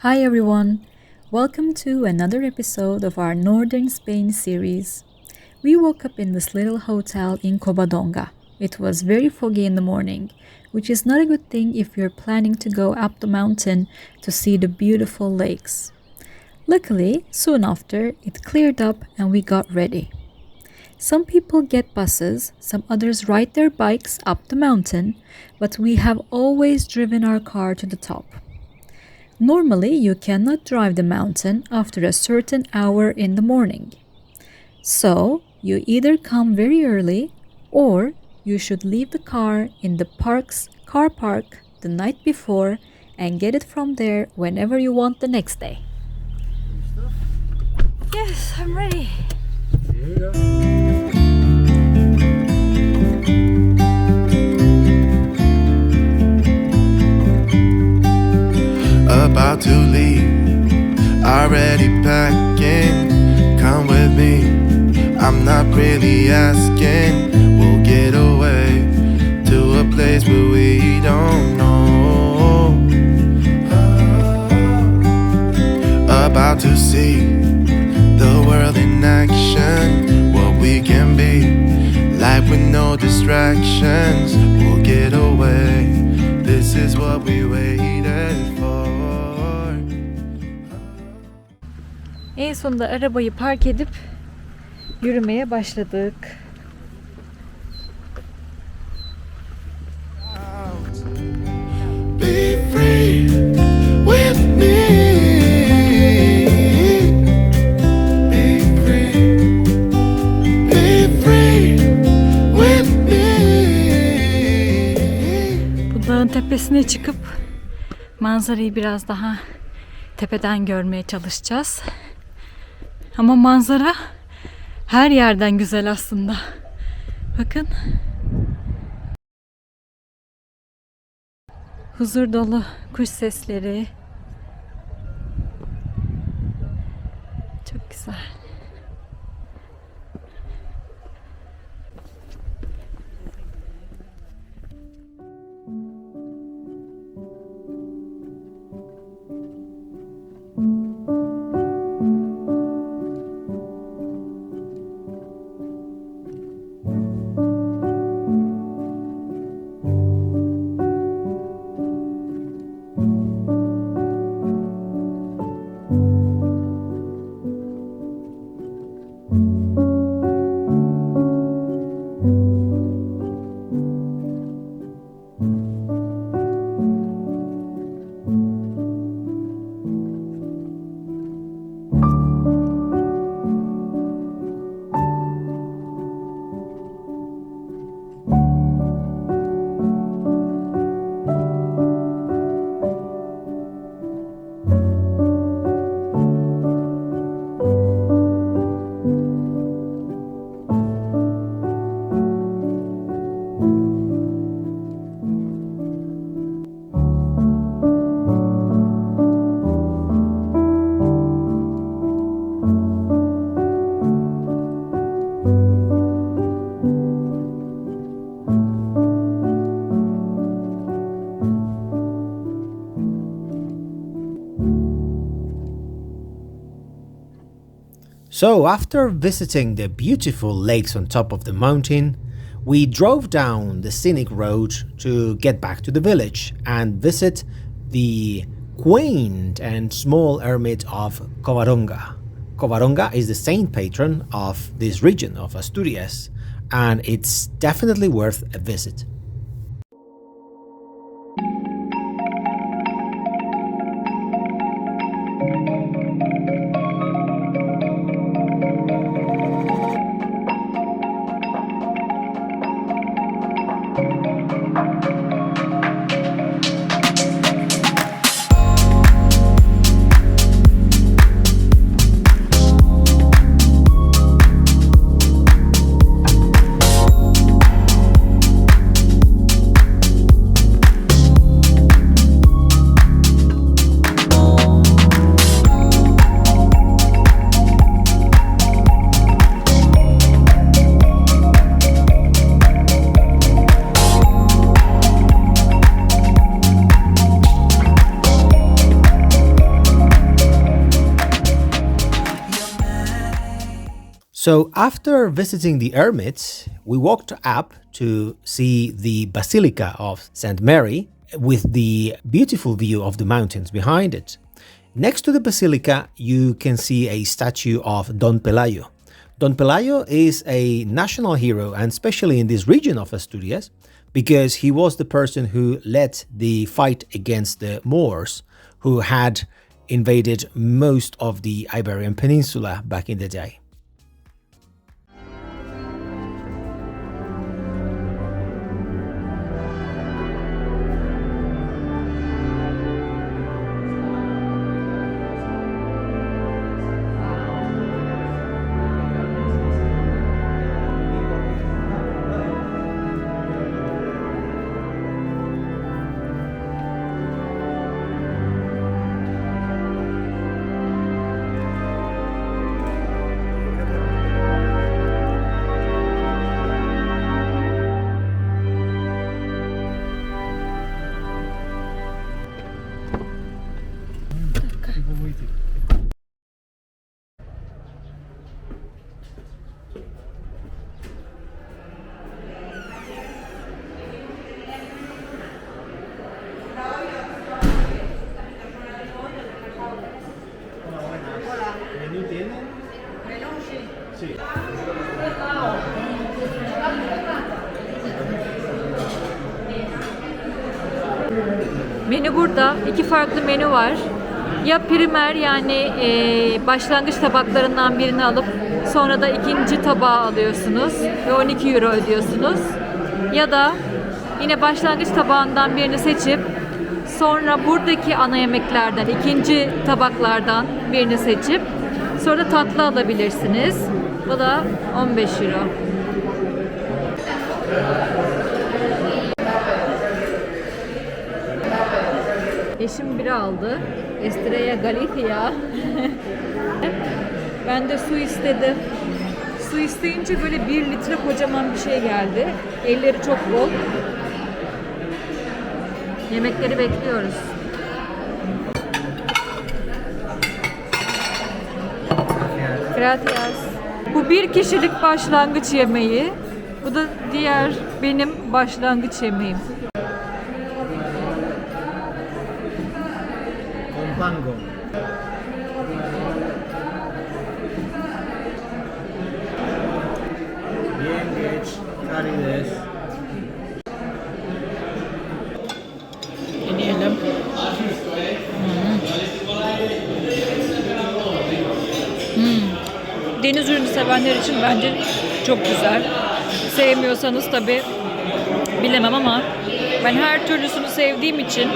Hi everyone, welcome to another episode of our Northern Spain series. We woke up in this little hotel in Covadonga. It was very foggy in the morning, which is not a good thing if you're planning to go up the mountain to see the beautiful lakes. Luckily, soon after, it cleared up and we got ready. Some people get buses, some others ride their bikes up the mountain, but we have always driven our car to the top. Normally, you cannot drive the mountain after a certain hour in the morning. So, you either come very early or you should leave the car in the park's car park the night before and get it from there whenever you want the next day. Yes, I'm ready. About to leave, already packing. Come with me, I'm not really asking. We'll get away to a place where we don't know. About to see the world in action, what we can be, life with no distractions. We'll get away, this is what we waited for. En sonunda arabayı park edip yürümeye başladık. Be free with me. Be free. Be free with me. Bu dağın tepesine çıkıp manzarayı biraz daha tepeden görmeye çalışacağız. Ama manzara her yerden güzel aslında. Bakın. Huzur dolu kuş sesleri. Çok güzel. So after visiting the beautiful lakes on top of the mountain, we drove down the scenic road to get back to the village and visit the quaint and small hermit of Covadonga. Covadonga is the saint patron of this region of Asturias, and it's definitely worth a visit. So after visiting the eremites, we walked up to see the Basilica of Saint Mary with the beautiful view of the mountains behind it. Next to the basilica, you can see a statue of Don Pelayo. Don Pelayo is a national hero, and especially in this region of Asturias, because he was the person who led the fight against the Moors, who had invaded most of the Iberian Peninsula back in the day. Menü burada. İki farklı menü var. Ya primer yani başlangıç tabaklarından birini alıp sonra da ikinci tabağı alıyorsunuz ve 12 euro ödüyorsunuz. Ya da yine başlangıç tabağından birini seçip sonra buradaki ana yemeklerden ikinci tabaklardan birini seçip sonra da tatlı alabilirsiniz. Bu da 15 euro. Eşim biri aldı. Estrella Galicia. Ben de su istedim. Su isteyince böyle 1 litre kocaman bir şey geldi. Elleri çok bol. Yemekleri bekliyoruz. Gracias. Bu bir kişilik başlangıç yemeği. Bu da diğer benim başlangıç yemeğim. Mango. Yengeç, karides. Deneyelim. Deniz ürünü sevenler için bence çok güzel. Sevmiyorsanız tabii bilemem ama ben her türlüsünü sevdiğim için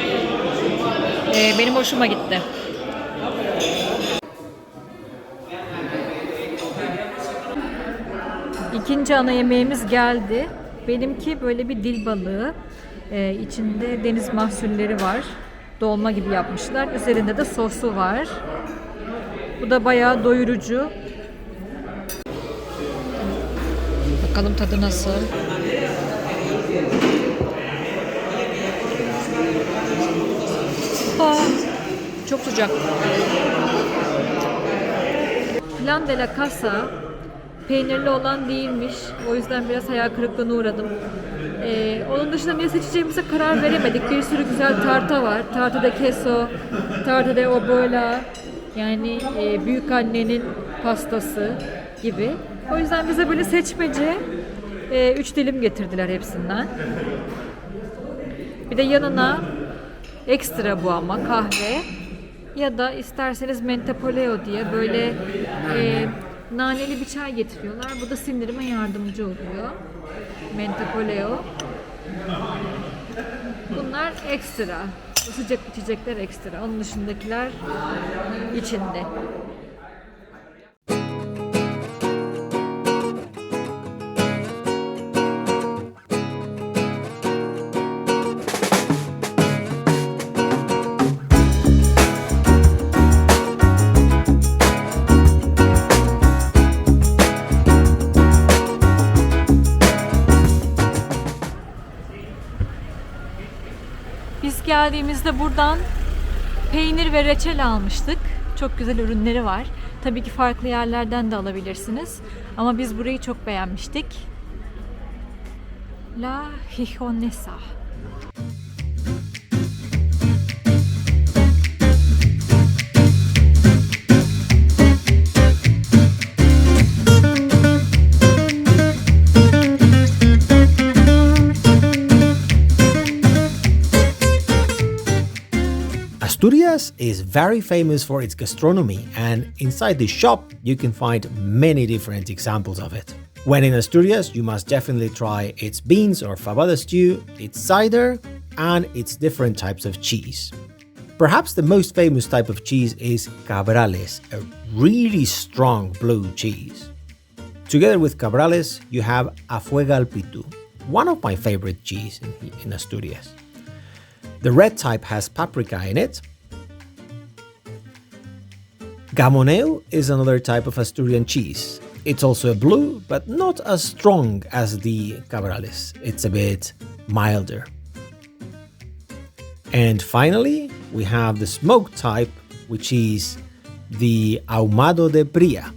benim hoşuma gitti. İkinci ana yemeğimiz geldi. Benimki böyle bir dil balığı. İçinde deniz mahsulleri var. Dolma gibi yapmışlar. Üzerinde de sosu var. Bu da bayağı doyurucu. Bakalım tadı nasıl? Çok sıcak. Plan de la Casa peynirli olan değilmiş. O yüzden biraz hayal kırıklığına uğradım. Onun dışında ne seçeceğimize karar veremedik. Bir sürü güzel tarta var. Tarta de queso, tarta de obola, yani büyük annenin pastası gibi. O yüzden bize böyle seçmece 3 dilim getirdiler hepsinden. Bir de yanına ekstra bu ama kahve ya da isterseniz mentepoleo diye böyle naneli bir çay getiriyorlar. Bu da sindirime yardımcı oluyor. Mentepoleo. Bunlar ekstra. Bu sıcak içecekler ekstra. Onun dışındakiler içinde. Biz geldiğimizde buradan peynir ve reçel almıştık. Çok güzel ürünleri var. Tabii ki farklı yerlerden de alabilirsiniz. Ama biz burayı çok beğenmiştik. La Gijonesa. Asturias is very famous for its gastronomy, and inside the shop you can find many different examples of it. When in Asturias, you must definitely try its beans or fabada stew, its cider, and its different types of cheese. Perhaps the most famous type of cheese is Catedrales, a really strong blue cheese. Together with Catedrales, you have Afuega al Pitu, one of my favorite cheese in Asturias. The red type has paprika in it. Gamoneu is another type of Asturian cheese. It's also blue, but not as strong as the Catedrales. It's a bit milder. And finally, we have the smoked type, which is the Ahumado de Bria.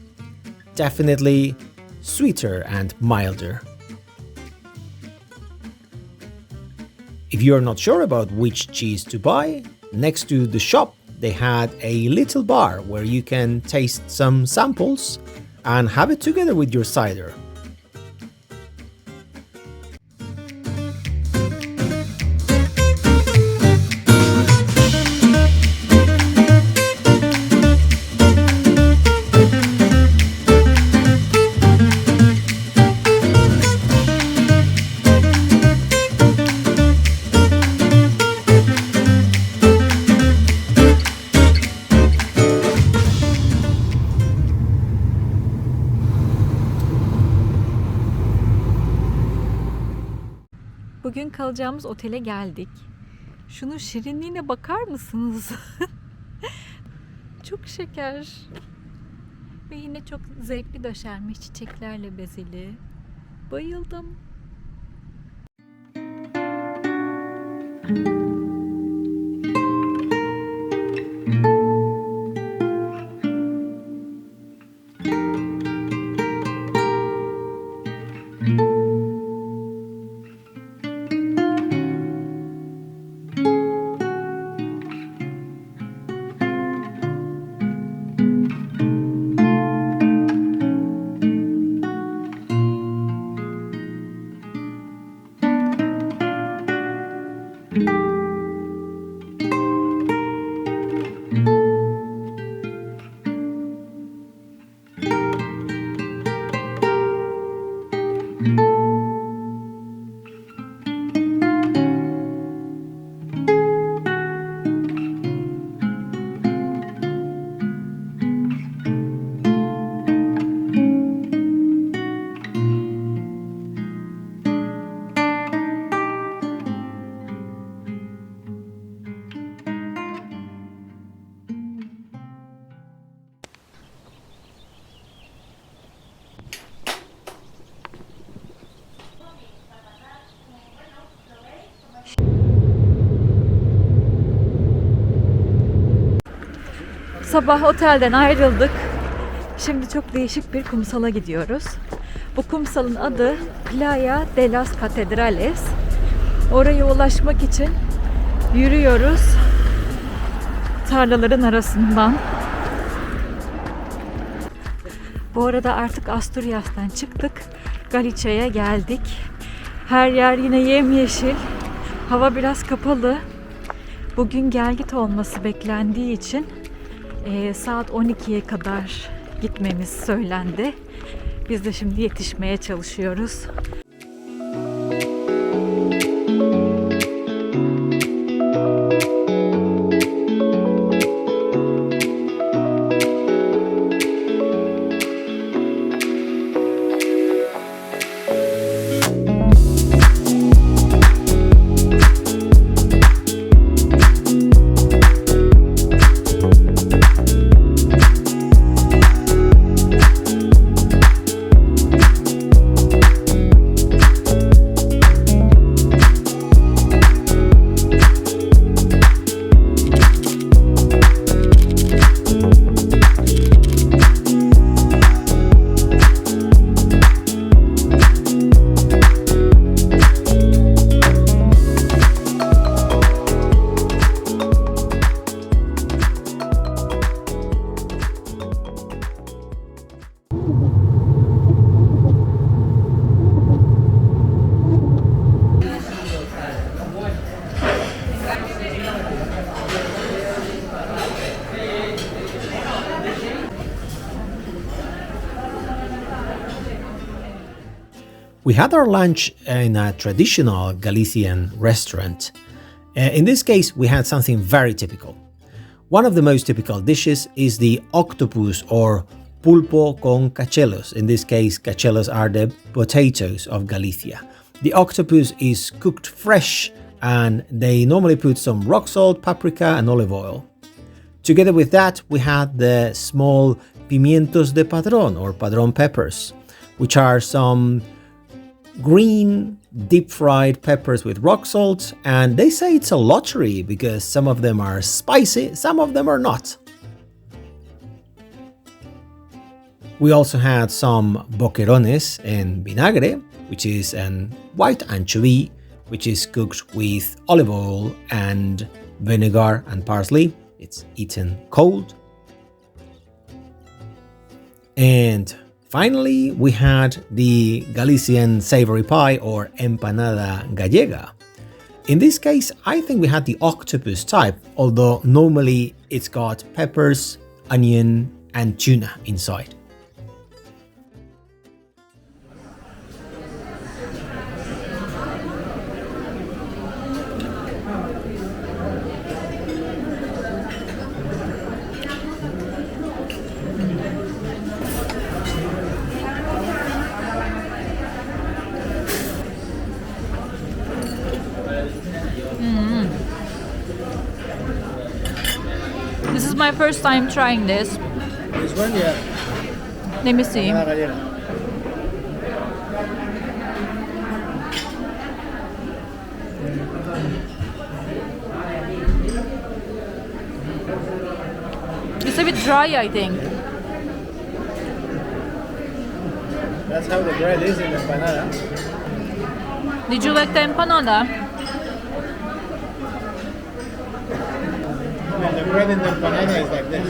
Definitely sweeter and milder. If you're not sure about which cheese to buy, next to the shop they had a little bar where you can taste some samples and have it together with your cider. Bugün kalacağımız otele geldik. Şunun şirinliğine bakar mısınız? Çok şeker. Ve yine çok zevkli döşenmiş çiçeklerle bezeli. Bayıldım. Sabah otelden ayrıldık. Şimdi çok değişik bir kumsala gidiyoruz. Bu kumsalın adı Playa de las Catedrales. Oraya ulaşmak için yürüyoruz. Tarlaların arasından. Bu arada artık Asturias'tan çıktık. Galicia'ya geldik. Her yer yine yemyeşil. Hava biraz kapalı. Bugün gelgit olması beklendiği için saat 12'ye kadar gitmemiz söylendi. Biz de şimdi yetişmeye çalışıyoruz. We had our lunch in a traditional Galician restaurant. In this case, we had something very typical. One of the most typical dishes is the octopus or pulpo con cachelos. In this case, cachelos are the potatoes of Galicia. The octopus is cooked fresh and they normally put some rock salt, paprika and olive oil. Together with that, we had the small pimientos de padrón or padrón peppers, which are some green deep-fried peppers with rock salt, and they say it's a lottery because some of them are spicy, some of them are not. We also had some boquerones en vinagre, which is an white anchovy, which is cooked with olive oil and vinegar and parsley. It's eaten cold. And finally, we had the Galician savory pie or empanada gallega. In this case, I think we had the octopus type, although normally it's got peppers, onion and tuna inside. This is my first time trying this. This one, yeah. Let me see. Empanada gallega. It's a bit dry, I think. That's how the bread is in the empanada. Did you like the empanada? And the bread in the empanada is like this.